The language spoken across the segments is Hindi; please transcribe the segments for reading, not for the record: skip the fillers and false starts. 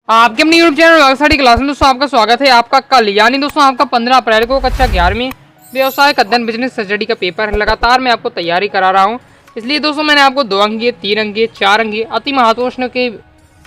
आपके अपने यूट्यूब चैनल वर्कसाडी क्लास में दोस्तों आपका स्वागत है। आपका कल यानी दोस्तों आपका 15 अप्रैल को कक्षा 11वीं व्यवसायिक अध्ययन बिजनेस स्टडी का पेपर है। लगातार मैं आपको तैयारी करा रहा हूं, इसलिए दोस्तों मैंने आपको 2 अंकीय, 3 अंकीय, 4 अंकीय अति महत्वपूर्ण के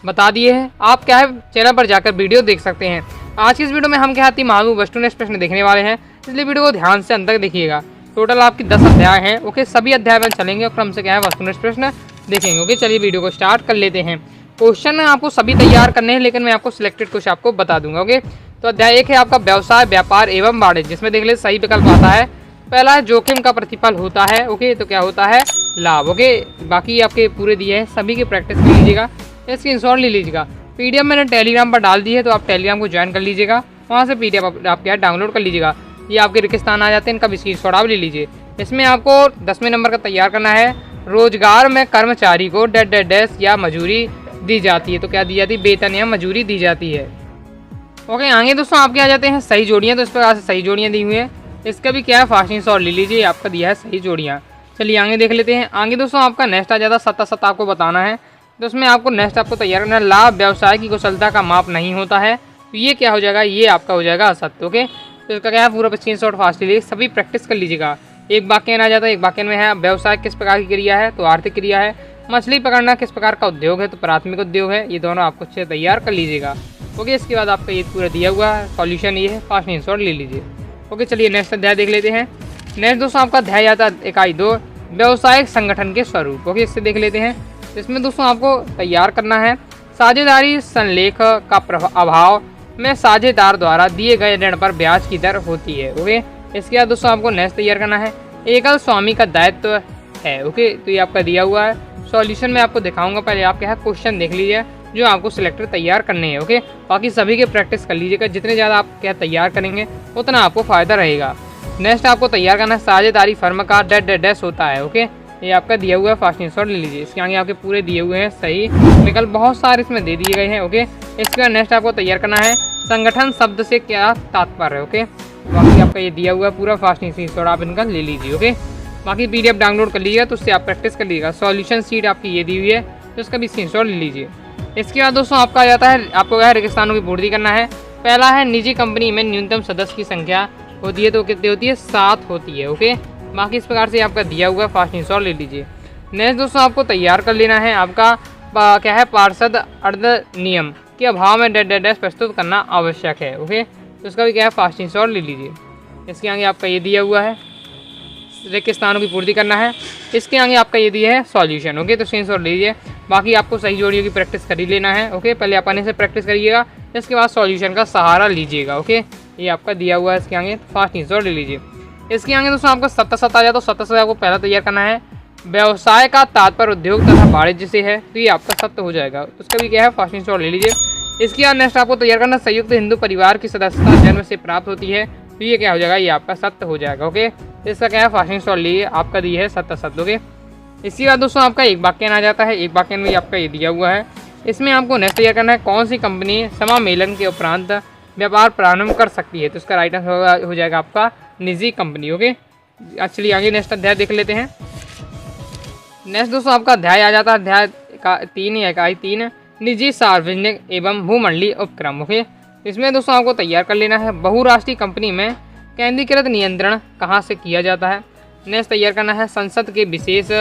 बता दिए हैं। आप क्या है चैनल पर जाकर वीडियो देख सकते हैं। आज की इस वीडियो में हम क्या अति महत्वपूर्ण वस्तुनिष्ठ प्रश्न देखने वाले हैं, इसलिए वीडियो को ध्यान से अंत तक देखिएगा। टोटल आपकी 10 अध्याय हैं। ओके, सभी अध्याय में चलेंगे और क्रम से क्या है वस्तुनिष्ठ प्रश्न देखेंगे। ओके, चलिए वीडियो को स्टार्ट कर लेते हैं। क्वेश्चन आपको सभी तैयार करने हैं, लेकिन मैं आपको सिलेक्टेड कुछ आपको बता दूंगा। ओके, तो अध्याय 1 है आपका व्यवसाय, व्यापार एवं वाणिज्य, जिसमें देख ले सही विकल्प आता है। पहला है जोखिम का प्रतिफल होता है। ओके, तो क्या होता है लाभ। ओके, बाकी आपके पूरे दिए हैं, सभी की प्रैक्टिस कर लीजिएगा, स्क्रीनशॉट ले लीजिएगा। पीडीएफ मैंने टेलीग्राम पर डाल दी है, तो आप टेलीग्राम को ज्वाइन कर लीजिएगा, वहाँ से पीडीएफ आप क्या डाउनलोड कर लीजिएगा। ये आपके रिक्तिस्थान आ जाते हैं, इनका भी स्क्रीनशॉट आप ले लीजिए। इसमें आपको 10वें नंबर का तैयार करना है। रोजगार में कर्मचारी को डैश या मजूरी दी जाती है, तो क्या दी जाती है, वेतन या मजूरी दी जाती है। ओके, आगे दोस्तों आपके आ जाते हैं सही जोड़ियाँ, तो इस प्रकार से सही जोड़ियाँ दी हुई हैं। इसका भी क्या है फास्टिंग शॉट ले लीजिए, आपका दिया है सही जोड़ियाँ। चलिए आगे देख लेते हैं। आगे दोस्तों आपका नेक्स्ट आ जाता है सत्ता आपको बताना है, तो उसमें आपको नेक्स्ट आपको तैयार करना है। लाभ व्यवसाय की कुशलता का माप नहीं होता है, तो ये क्या हो जाएगा, ये आपका हो जाएगा असत्य। ओके, तो इसका क्या है पूरा स्क्रीनशॉट फास्ट लीजिए, सभी प्रैक्टिस कर लीजिएगा। एक वाक्य आ जाता है, एक वाक्य में है व्यवसाय किस प्रकार की क्रिया है, तो आर्थिक क्रिया है। मछली पकड़ना किस प्रकार का उद्योग है, तो प्राथमिक उद्योग है। ये दोनों आपको अच्छे तैयार कर लीजिएगा। ओके, इसके बाद आपका ये पूरा दिया हुआ है सॉल्यूशन, ये है फास्ट स्क्रीनशॉट ले लीजिए। ओके, चलिए नेक्स्ट अध्याय देख लेते हैं। नेक्स्ट दोस्तों आपका अध्याय आता है इकाई 2 व्यवसायिक संगठन के स्वरूप। ओके, इससे देख लेते हैं। इसमें दोस्तों आपको तैयार करना है साझेदारी संलेख का अभाव में साझेदार द्वारा दिए गए ऋण पर ब्याज की दर होती है। ओके, इसके बाद दोस्तों आपको नेक्स्ट तैयार करना है एकल स्वामी का दायित्व है। ओके, तो ये आपका दिया हुआ है सॉल्यूशन मैं आपको दिखाऊंगा। पहले आप क्या है क्वेश्चन देख लीजिए जो आपको सिलेक्टर तैयार करने हैं। ओके, बाकी सभी के प्रैक्टिस कर लीजिएगा, जितने ज़्यादा आप क्या तैयार करेंगे उतना आपको फ़ायदा रहेगा। नेक्स्ट आपको तैयार करना है साझेदारी फर्म का डैश होता है। ओके, ये आपका दिया हुआ है फास्ट स्क्रीनशॉट ले लीजिए। इसके आगे आपके पूरे दिए हुए हैं सही विकल्प, बहुत सारे इसमें दे दिए गए हैं। ओके, इसके बाद नेक्स्ट आपको तैयार करना है संगठन शब्द से क्या तात्पर्य है। ओके, बाकी आपका ये दिया हुआ है पूरा फास्ट स्क्रीनशॉट आप इनका ले लीजिए। ओके, बाकी पीडीएफ डाउनलोड कर लीजिएगा, तो उससे आप प्रैक्टिस कर लीजिएगा। सॉल्यूशन सीट आपकी ये दी हुई है, तो उसका भी स्क्रीनशॉट ले लीजिए। इसके बाद दोस्तों आपका आ जाता है आपको क्या है रेगिस्तानों की पूर्ति करना है। पहला है निजी कंपनी में न्यूनतम सदस्य की संख्या होती है, तो कितनी होती है 7 होती है। ओके, बाकी इस प्रकार से आपका दिया हुआ है फास्ट स्क्रीनशॉट ले लीजिए। नेक्स्ट दोस्तों आपको तैयार कर लेना है आपका क्या है पार्षद अर्ध नियम के अभाव में डैश प्रस्तुत करना आवश्यक है। ओके, तो उसका भी क्या है फास्ट स्क्रीनशॉट ले लीजिए। इसके आगे आपका ये दिया हुआ है रिक्त स्थानों की पूर्ति करना है। इसके आगे आपका ये दिया है सॉल्यूशन। ओके, तो स्क्रीनशॉट लीजिए। बाकी आपको सही जोड़ियों की प्रैक्टिस कर ही लेना है। ओके, पहले अपने से प्रैक्टिस करिएगा, इसके बाद सॉल्यूशन का सहारा लीजिएगा। ओके, ये आपका दिया हुआ है, इसके आगे फास्ट स्क्रीनशॉट ले लीजिए। इसके आगे दोस्तों आपका सत्ता आ जाए, तो सत्ता आपको पहला तैयार करना है व्यवसाय का तात्पर्य उद्योग तथा वाणिज्य से है, तो ये आपका सत्य हो जाएगा। उसका भी क्या है फास्ट स्क्रीनशॉट ले लीजिए। इसके बाद नेक्स्ट आपको तैयार करना संयुक्त हिंदू परिवार की सदस्यता जन्म से प्राप्त होती है, तो ये क्या हो जाएगा, ये आपका सत्य हो जाएगा। ओके, इसका क्या है फास्ट स्क्रीनशॉट लिए आपका दिया है सत्य। ओके, इसके बाद दोस्तों आपका एक वाक्य आ जाता है, एक वाक्य में आपका ये दिया हुआ है। इसमें आपको नेक्स्ट तैयार करना है कौन सी कंपनी समामेलन के उपरांत व्यापार प्रारंभ कर सकती है, तो इसका राइट आंसर हो जाएगा आपका निजी कंपनी। ओके, चलिए आगे नेक्स्ट अध्याय देख लेते हैं। नेक्स्ट दोस्तों आपका अध्याय आ जाता है अध्याय 3 या इकाई 3 निजी सार्वजनिक एवं भूमंडलीय उपक्रम। ओके, इसमें दोस्तों आपको तैयार कर लेना है बहुराष्ट्रीय कंपनी में केंद्रीकृत नियंत्रण कहाँ से किया जाता है। नेक्स्ट तैयार करना है संसद के विशेष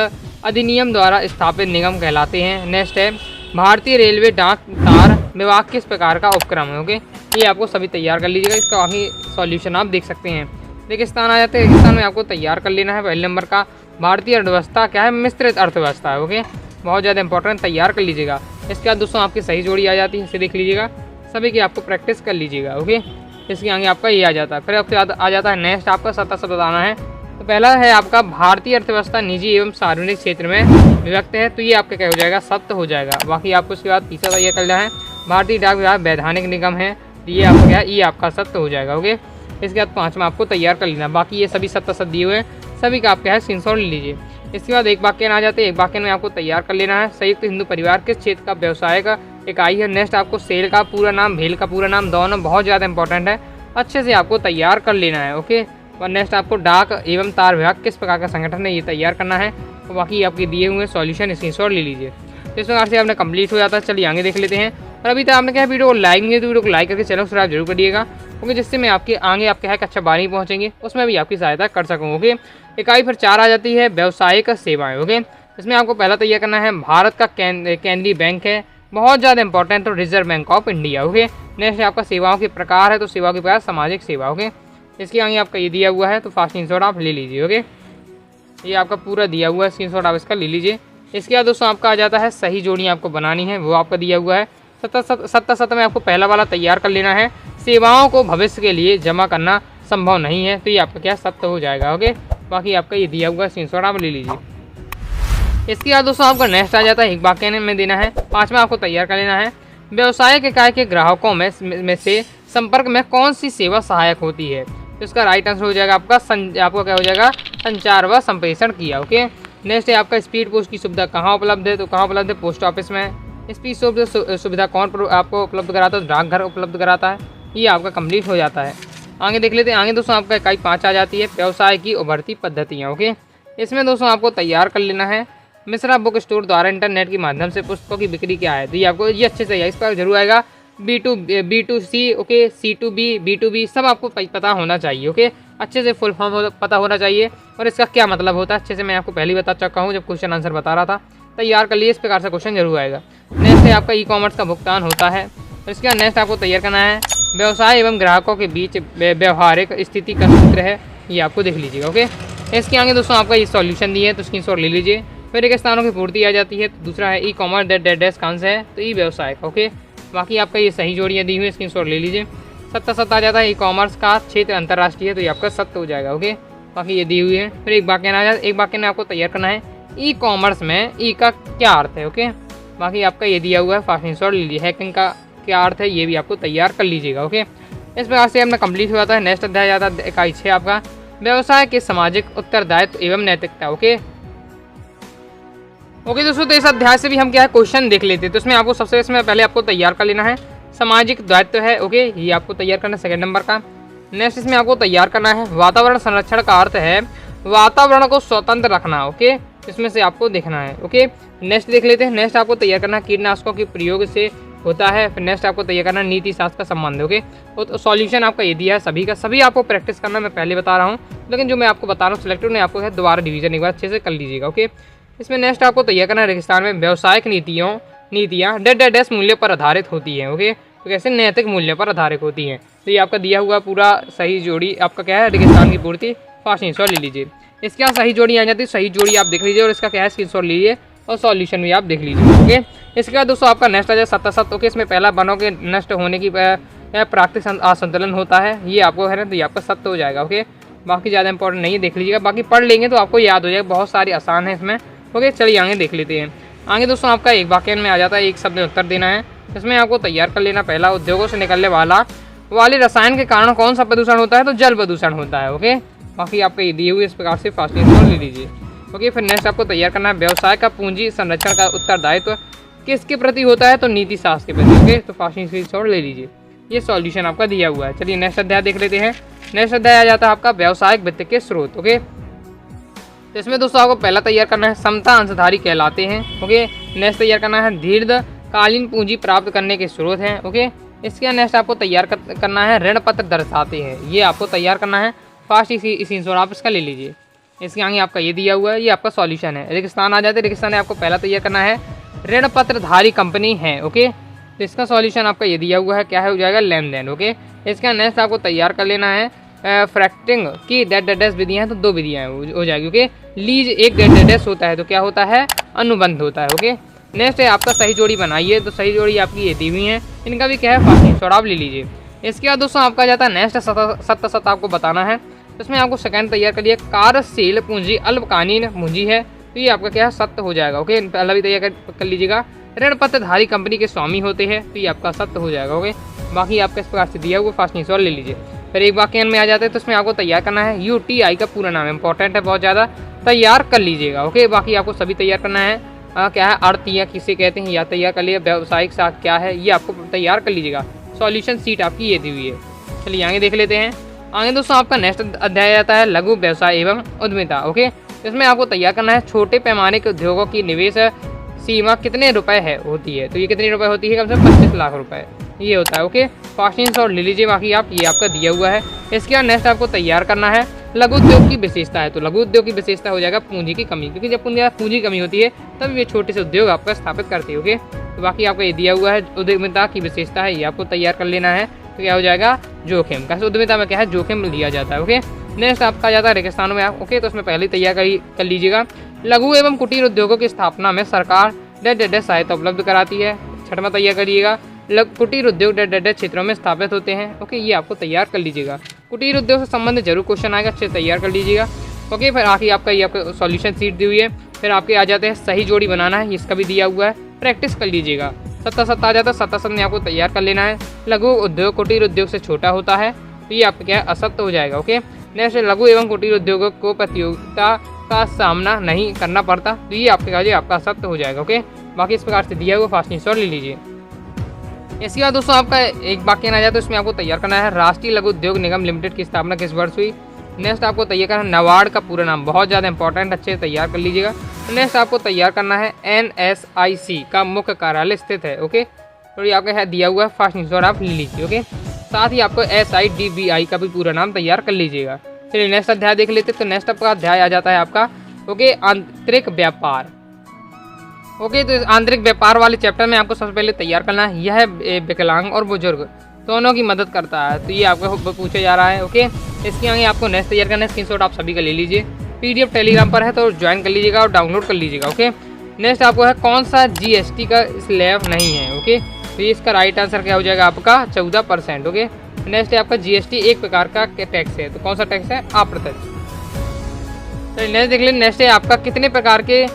अधिनियम द्वारा स्थापित निगम कहलाते हैं। नेक्स्ट है भारतीय रेलवे डाक तार विभाग किस प्रकार का उपक्रम है। ओके, ये आपको सभी तैयार कर लीजिएगा, इसका आगे सॉल्यूशन आप देख सकते हैं। रेगिस्तान आ जाते हैं, रेगिस्तान में आपको तैयार कर लेना है पहले नंबर का भारतीय अर्थव्यवस्था क्या है मिश्रित अर्थव्यवस्था है। ओके, बहुत ज़्यादा इंपॉर्टेंट, तैयार कर लीजिएगा। इसके बाद दोस्तों आपकी सही जोड़ी आ जाती है, इसे देख लीजिएगा, सभी की आपको प्रैक्टिस कर लीजिएगा। ओके, इसके आगे आपका ये आ जाता है। फिर आपके बाद आ जाता है नेक्स्ट आपका सत्ता बताना है। तो पहला है आपका भारतीय अर्थव्यवस्था निजी एवं सार्वजनिक क्षेत्र में विभक्त है, तो ये आपका क्या हो जाएगा सत्य हो जाएगा। बाकी आपको उसके बाद तीसरा तैयार करना है भारतीय डाक विभाग वैधानिक निगम है, तो ये आपका क्या ये आपका सत्य हो जाएगा। ओके, इसके बाद 5वां आपको तैयार कर लेना। बाकी ये सभी सत्य दिए हुए हैं, सभी का आप क्या है स्क्रीनशॉट ले लीजिए। इसके बाद एक वाक्य आ जाते हैं, एक वाक्य में आपको तैयार कर लेना है संयुक्त हिंदू परिवार किस क्षेत्र का व्यवसाय का इकाई है। नेक्स्ट आपको सेल का पूरा नाम, भेल का पूरा नाम, दोनों बहुत ज़्यादा इंपॉर्टेंट है, अच्छे से आपको तैयार कर लेना है। ओके, और नेक्स्ट आपको डाक एवं तार विभाग किस प्रकार का संगठन है, ये तैयार करना है। और बाकी आपके दिए हुए सॉल्यूशन स्क्रीनशॉट ले लीजिए। तो इस प्रकार से आपने कंप्लीट हो जाता है। चलिए आगे देख लेते हैं। और अभी तक आपने क्या है वीडियो को लाइक नहीं है तो वीडियो को लाइक करके चैनल सब्सक्राइब जरूर करिएगा, क्योंकि जिससे मैं आपके आगे आपके है कक्षा 12 पहुँचेंगे उसमें भी आपकी सहायता कर सकूँ। ओके, इकाई फिर 4 आ जाती है व्यावसायिक सेवाएँ। ओके, इसमें आपको पहला तैयार करना है भारत का केंद्रीय बैंक है, बहुत ज़्यादा इंपॉर्टेंट, तो reserve bank of India. Okay, next आपका सेवाओं के प्रकार है, तो सेवाओं के प्रकार सामाजिक सेवा। ओके, इसके आगे आपका ये दिया हुआ है, तो फास्ट स्क्रीनशॉट आप ले लीजिए। ओके, ये आपका पूरा दिया हुआ है, स्क्रीनशॉट आप इसका ले लीजिए। इसके बाद दोस्तों आपका आ जाता है सही जोड़ी आपको बनानी है, वो आपका दिया हुआ है 77 में आपको पहला वाला तैयार कर लेना है। सेवाओं को भविष्य के लिए जमा करना संभव नहीं है, तो ये आपका क्या सत्य हो जाएगा। ओके, बाकी आपका ये दिया हुआ है, स्क्रीनशॉट आप ले लीजिए। इसके बाद दोस्तों आपका नेक्स्ट आ जाता है एक वाक्य में देना है, 5 में आपको तैयार कर लेना है। व्यवसायिक इकाई के ग्राहकों में से संपर्क में कौन सी सेवा सहायक होती है, तो इसका राइट आंसर हो जाएगा आपका क्या हो जाएगा संचार व संप्रेषण किया। ओके, नेक्स्ट है आपका स्पीड पोस्ट की सुविधा कहाँ उपलब्ध है, तो कहाँ उपलब्ध है पोस्ट ऑफिस में। स्पीड सुविधा कौन आपको उपलब्ध कराता है, डाकघर उपलब्ध कराता है। ये आपका कंप्लीट हो जाता है। आगे देख लेते हैं। आगे दोस्तों आपका इकाई 5 आ जाती है व्यवसाय की उभरती पद्धतियाँ। ओके, इसमें दोस्तों आपको तैयार कर लेना है मिश्रा बुक स्टोर द्वारा इंटरनेट के माध्यम से पुस्तकों की बिक्री क्या है, तो ये आपको ये अच्छे से इस पर जरूर आएगा। B2C, ओके, C2B, B2B सब आपको पता होना चाहिए। ओके, अच्छे से फुल फॉर्म पता होना चाहिए और इसका क्या मतलब होता है अच्छे से मैं आपको पहले ही बता चुका हूँ जब क्वेश्चन आंसर बता रहा था। तैयार कर लिए, इस प्रकार से क्वेश्चन जरूर आएगा। नेक्स्ट है आपका ई-कॉमर्स का भुगतान होता है, और इसके बाद नेक्स्ट आपको तैयार करना है व्यवसाय एवं ग्राहकों के बीच व्यवहारिक स्थिति का सूत्र है, ये आपको देख लीजिएगा। ओके, इसके आगे दोस्तों आपका ये सॉल्यूशन दिए है, तो स्क्रीनशॉट ले लीजिए। फिर एक स्थानों की पूर्ति आ जाती है, तो दूसरा है ई कॉमर्स डैश कौन सा है, तो ई व्यवसाय का। ओके, बाकी आपका ये सही जोड़ियाँ दी हुई है, स्क्रीनशॉट ले लीजिए। 77 आ जाता है ई कॉमर्स का क्षेत्र अंतर्राष्ट्रीय है, तो ये आपका सत्य हो जाएगा। ओके, बाकी ये दी हुई है। फिर एक वाक्य आ जाता है, एक वाक्य में आपको तैयार करना है ई कॉमर्स में ई का क्या अर्थ है। ओके, बाकी आपका ये दिया हुआ है, फास्ट स्क्रीनशॉट ले लीजिए। हैकिंग का क्या अर्थ है ये भी आपको तैयार कर लीजिएगा। ओके, इस प्रकार से अपना कंप्लीट हो जाता है। नेक्स्ट अध्याय आता है इकाई 6 आपका व्यवसाय के सामाजिक उत्तरदायित्व एवं नैतिकता। ओके दोस्तों, तो इस अध्याय से भी हम क्या है क्वेश्चन देख लेते हैं। तो इसमें आपको सबसे इसमें पहले आपको तैयार कर लेना है सामाजिक दायित्व है। ओके, ये आपको तैयार करना है 2nd नंबर का। नेक्स्ट इसमें आपको तैयार करना है वातावरण संरक्षण का अर्थ है वातावरण को स्वतंत्र रखना। ओके, इसमें से आपको देखना है। ओके, नेक्स्ट देख लेते हैं। नेक्स्ट आपको तैयार करना कीटनाशकों के प्रयोग से होता है। फिर नेक्स्ट आपको तैयार करना नीति शास्त्र का संबंध। ओके, तो सॉल्यूशन आपका ये दिया है सभी का, सभी आपको प्रैक्टिस करना मैं पहले बता रहा हूँ, लेकिन जो मैं आपको बता रहा हूँ सिलेक्टिव ने आपको है दोबारा डिवीजन एक बार अच्छे से कर लीजिएगा। ओके, इसमें नेक्स्ट आपको तैयार करना रेगिस्तान में व्यावसायिक नीतियाँ डैश मूल्य पर आधारित होती हैं। ओके, तो कैसे नैतिक मूल्य पर आधारित होती हैं, तो ये आपका दिया हुआ पूरा सही जोड़ी आपका क्या है रेगिस्तान की पूर्ति, फास्ट स्क्रीनशॉट ले लीजिए। इसके बाद सही जोड़ी आ जाती है, सही जोड़ी आप देख लीजिए और इसका क्या है स्क्रीनशॉट लीजिए और सॉल्यूशन भी आप देख लीजिए। ओके, इसके बाद दोस्तों आपका नेक्स्ट आ जाए 77। ओके, इसमें पहला वनों के नष्ट होने की प्राकृतिक असंतुलन होता है, ये आपको है ना, तो ये आपका सत्य हो जाएगा। ओके, बाकी ज़्यादा इंपॉर्टेंट नहीं है, देख लीजिएगा, बाकी पढ़ लेंगे तो आपको याद हो जाएगा, बहुत सारी आसान है इसमें। ओके, चलिए आगे देख लेते हैं। आगे दोस्तों आपका एक वाक्य में आ जाता है एक शब्द में उत्तर देना है, इसमें आपको तैयार कर लेना पहला उद्योगों से निकलने वाले रसायन के कारण कौन सा प्रदूषण होता है, तो जल प्रदूषण होता है। ओके, बाकी आपको ये दिए हुए इस प्रकार से फास्ट स्क्रीनशॉट ले लीजिए। ओके, फिर नेक्स्ट आपको तैयार करना है व्यवसाय का पूंजी संरक्षण का उत्तरदायित्व किसके प्रति होता है, तो नीति शास्त्र के प्रति। ओके, तो फास्ट स्क्रीनशॉट ले लीजिए, ये सॉल्यूशन आपका दिया हुआ है। चलिए नेक्स्ट अध्याय देख लेते हैं। नेक्स्ट अध्याय आ जाता है आपका व्यावसायिक वित्त के स्रोत। ओके, तो इसमें दोस्तों आपको पहला तैयार करना है समता अंशधारी कहलाते हैं। ओके, नेक्स्ट तैयार करना है दीर्घकालीन पूंजी प्राप्त करने के स्रोत हैं। ओके, इसके नेक्स्ट आपको तैयार करना है ऋण पत्र दर्शाते हैं, ये आपको तैयार करना है फास्ट स्क्रीनशॉट आप इसका ले लीजिए। इसके आगे आपका ये दिया हुआ है, ये आपका सॉल्यूशन है। रेगिस्तान आ जाते हैं, रेगिस्तान में आपको पहला तैयार करना है ऋण पत्रधारी कंपनी है। ओके, तो इसका सॉल्यूशन आपका ये दिया हुआ है, क्या है हो जाएगा लेन देन। ओके, इसका नेक्स्ट आपको तैयार कर लेना है फ्रैक्टिंग की डैश विधियाँ हैं, तो 2 विधियाँ हो जाएगी। ओके, लीज एक डैश होता है, तो क्या होता है अनुबंध होता है। ओके, नेक्स्ट है आपका सही जोड़ी बनाइए, तो सही जोड़ी आपकी ये दी हुई है, इनका भी क्या है फास्ट स्क्रीनशॉट आप ले लीजिए। इसके बाद दोस्तों आपका जाता है नेक्स्ट 77 आपको बताना है, इसमें आपको सेकंड तैयार करिए कार्यशील पूंजी अल्पकालीन पूंजी है, तो ये आपका क्या है सत्य हो जाएगा। ओके, पहला भी तैयार कर लीजिएगा ऋण पत्रधारी कंपनी के स्वामी होते हैं, तो ये आपका सत्य हो जाएगा। ओके, बाकी आपका इस प्रकार से दिया हुआ फास्ट स्क्रीनशॉट ले लीजिए। फिर एक वाक्य में आ जाते हैं, तो इसमें आपको तैयार करना है UTI का पूरा नाम इंपॉर्टेंट है बहुत ज़्यादा, तैयार कर लीजिएगा। ओके, बाकी आपको सभी तैयार करना है क्या है अर्थिया किसे कहते हैं या तैयार कर लिए, व्यावसायिक साख क्या है ये आपको तैयार कर लीजिएगा। सॉल्यूशन सीट आपकी ये दी हुई है। चलिए आगे देख लेते हैं। आगे दोस्तों आपका नेक्स्ट अध्याय आता है लघु व्यवसाय एवं उद्यमिता। ओके, इसमें आपको तैयार करना है छोटे पैमाने के उद्योगों की निवेश सीमा कितने रुपए है होती है, तो ये कितने रुपए होती है, कम से कम 25 लाख रुपए ये होता है। ओके, फास्ट और ले लीजिए, बाकी आप ये आपका दिया हुआ है। इसके बाद नेक्स्ट आपको तैयार करना है लघु उद्योग की विशेषता है। तो लघु उद्योग की विशेषता हो जाएगा पूंजी की कमी, क्योंकि जब पूंजी की कमी होती है तब ये छोटे से उद्योग आपका स्थापित करती है। ओके, तो बाकी आपका ये दिया हुआ है उद्यमिता की विशेषता है, ये आपको तैयार कर लेना है। तो क्या हो जाएगा, जोखिम। कैसे उद्यमिता में क्या है, जोखिम लिया जाता है। ओके, नेक्स्ट आपका आ जाता है रेगिस्तानों में आप। ओके, तो उसमें पहले तैयार कर लीजिएगा। लघु एवं कुटीर उद्योगों की स्थापना में सरकार सहायता उपलब्ध कराती है। छठवां तैयार करिएगा, कुटीर उद्योग क्षेत्रों में स्थापित होते हैं। ओके, ये आपको तैयार कर लीजिएगा। कुटीर उद्योग से संबंधित जरूर क्वेश्चन आएगा, अच्छे तैयार कर लीजिएगा। ओके, फिर आखिर आपका ये आपका सॉल्यूशन सीट दी हुई है। फिर आपके आ जाते हैं सही जोड़ी बनाना है, इसका भी दिया हुआ है, प्रैक्टिस कर लीजिएगा। 7 आ जाता है, 7 में आपको तैयार कर लेना है। लघु उद्योग कुटीर उद्योग से छोटा होता है, तो ये आपका क्या है, असत्य हो जाएगा। ओके, नेक्स्ट लघु एवं कुटीर उद्योगों को प्रतियोगिता का सामना नहीं करना पड़ता, तो ये आपका असत्य हो जाएगा। ओके, बाकी इस प्रकार से दिया हुआ फास्ट ले लीजिए। इसके बाद दोस्तों आपका एक वाक्य आ जाता है, उसमें आपको तैयार करना है राष्ट्रीय लघु उद्योग निगम लिमिटेड की स्थापना किस वर्ष हुई। नेक्स्ट आपको तैयार करना है नाबार्ड का पूरा नाम, बहुत ज़्यादा इंपॉर्टेंट, अच्छे से तैयार कर लीजिएगा। नेक्स्ट आपको तैयार करना है NSIC का मुख्य कार्यालय स्थित है। ओके, तो ये आपका है दिया हुआ है, फास्ट आप ले लीजिए। ओके, साथ ही आपको SIDBI का भी पूरा नाम तैयार कर लीजिएगा। चलिए नेक्स्ट अध्याय देख लेते हैं। तो नेक्स्ट आपका अध्याय आ जाता है आपका ओके आंतरिक व्यापार। ओके, तो इस आंतरिक व्यापार वाले चैप्टर में आपको सबसे पहले तैयार करना है, यह विकलांग और बुजुर्ग दोनों की मदद करता है, तो ये आपको पूछा जा रहा है। ओके, इसके आगे आपको नेक्स्ट तैयार करना है, स्क्रीनशॉट आप सभी का ले लीजिए। PDF टेलीग्राम पर है तो ज्वाइन कर लीजिएगा और डाउनलोड कर लीजिएगा। ओके, नेक्स्ट आपको है कौन सा GST का स्लैब नहीं है। ओके, तो इसका राइट आंसर क्या हो जाएगा आपका 14%। ओके, नेक्स्ट है आपका GST एक प्रकार का टैक्स है, तो कौन सा टैक्स है, अप्रत्यक्ष। तो नेक्स्ट देख लें, नेक्स्ट है आपका कितने प्रकार के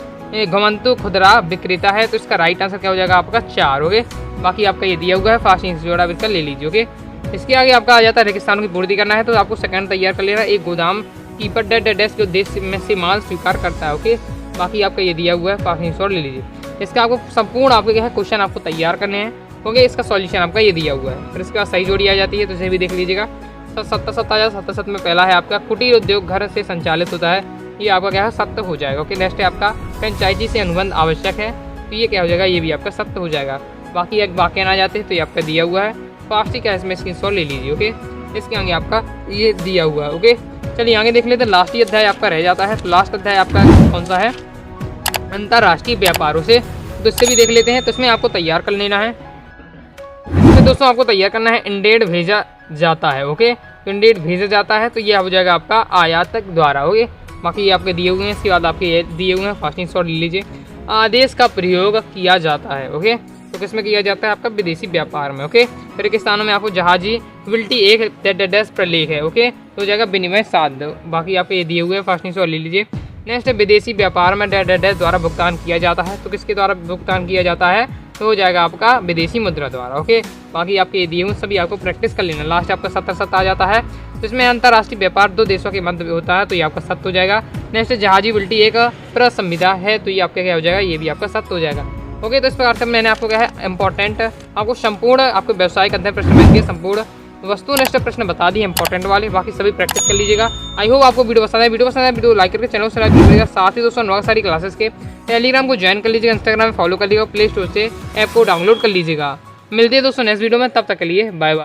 घुमंतु खुदरा विक्रेता है, तो इसका राइट आंसर क्या हो जाएगा आपका 4। ओके, बाकी आपका ये दिया हुआ है, फास्ट जोड़ा बिल्कुल ले लीजिए। ओके, इसके आगे आपका आ जाता है रेगिस्तानों की पूर्ति करना है, तो आपको सेकंड तैयार कर लेना है, एक गोदाम कीपर डेस्क जो देश में से माल स्वीकार करता है। ओके, बाकी आपका ये दिया हुआ है, फास्ट ले लीजिए। इसका आपको संपूर्ण आपके क्या है क्वेश्चन आपको तैयार करने हैं। ओके, इसका सॉल्यूशन आपका ये दिया हुआ है। फिर इसके बाद सही जोड़ी आ जाती है, तो इसे भी देख लीजिएगा। 7 आ जाता है, 7 में पहला है आपका कुटीर उद्योग घर से संचालित होता है, ये आपका क्या है सत्य हो जाएगा। ओके, नेक्स्ट है आपका फ्रेंचाइजी से अनुबंध आवश्यक है, तो ये क्या हो जाएगा, ये भी आपका सत्य हो जाएगा। बाकी एक वाक्य आ जाते हैं, तो ये आपका दिया हुआ है, फास्ट का इसमें स्क्रीनशॉट ले लीजिए। ओके, इसके आगे आपका ये दिया हुआ है। ओके, चलिए आगे देख लेते हैं। लास्ट ही अध्याय आपका रह जाता है, तो लास्ट अध्याय आपका कौन सा है, अंतर्राष्ट्रीय व्यापारों से, तो इससे भी देख लेते हैं। तो इसमें आपको तैयार कर लेना है, इसमें दोस्तों आपको तैयार करना है इंडेड भेजा जाता है। ओके, तो इंडेड भेजा जाता है, तो ये हो जाएगा आपका आयातक द्वारा। ओके, बाकी ये आपके दिए हुए हैं। इसके बाद आपके ये दिए हुए हैं, फास्टिंग शॉट ले लीजिए। आदेश का प्रयोग किया जाता है। ओके, तो किसमें किया जाता है आपका विदेशी व्यापार में। ओके, फिर के स्थानों में आपको जहाजी विल्टी एक प्रलेख है। ओके, तो हो जाएगा विनिमय साध। बाकी आपके ये दिए हुए हैं, फास्टिंग शॉट ले लीजिए। नेक्स्ट विदेशी व्यापार में द्वारा भुगतान किया जाता है, तो किसके द्वारा भुगतान किया जाता है, तो हो जाएगा आपका विदेशी मुद्रा द्वारा। ओके, बाकी आपके ये दिए हुए सभी आपको प्रैक्टिस कर लेना। लास्ट आपका 7 आ जाता है, तो इसमें अंतर्राष्ट्रीय व्यापार 2 देशों के मध्य होता है, तो ये आपका सत्य हो जाएगा। नेक्स्ट जहाजी उल्टी एक प्रसंविधा है, तो ये आपका क्या हो जाएगा, ये भी आपका सत्य हो जाएगा। ओके, तो इस प्रकार से मैंने आपको क्या है इंपॉर्टेंट आपको संपूर्ण आपको व्यवसायिक अध्ययन प्रश्न बैंक के संपूर्ण वस्तुनिष्ठ प्रश्न बता दिए इंपॉर्टेंट वाले, बाकी सभी प्रैक्टिस कर लीजिएगा। आई होप आपको वीडियो पसंद है। वीडियो लाइक करके चैनल सब्सक्राइब कीजिएगा। साथ ही दोस्तों बहुत सारी क्लासेस के टेलीग्राम को ज्वाइन कर लीजिएगा, इंस्टाग्राम में फॉलो कर लीजिएगा, प्ले स्टोर से ऐप को डाउनलोड कर लीजिएगा। मिलते हैं दोस्तों नेक्स्ट वीडियो में, तब तक के लिए बाय बाय।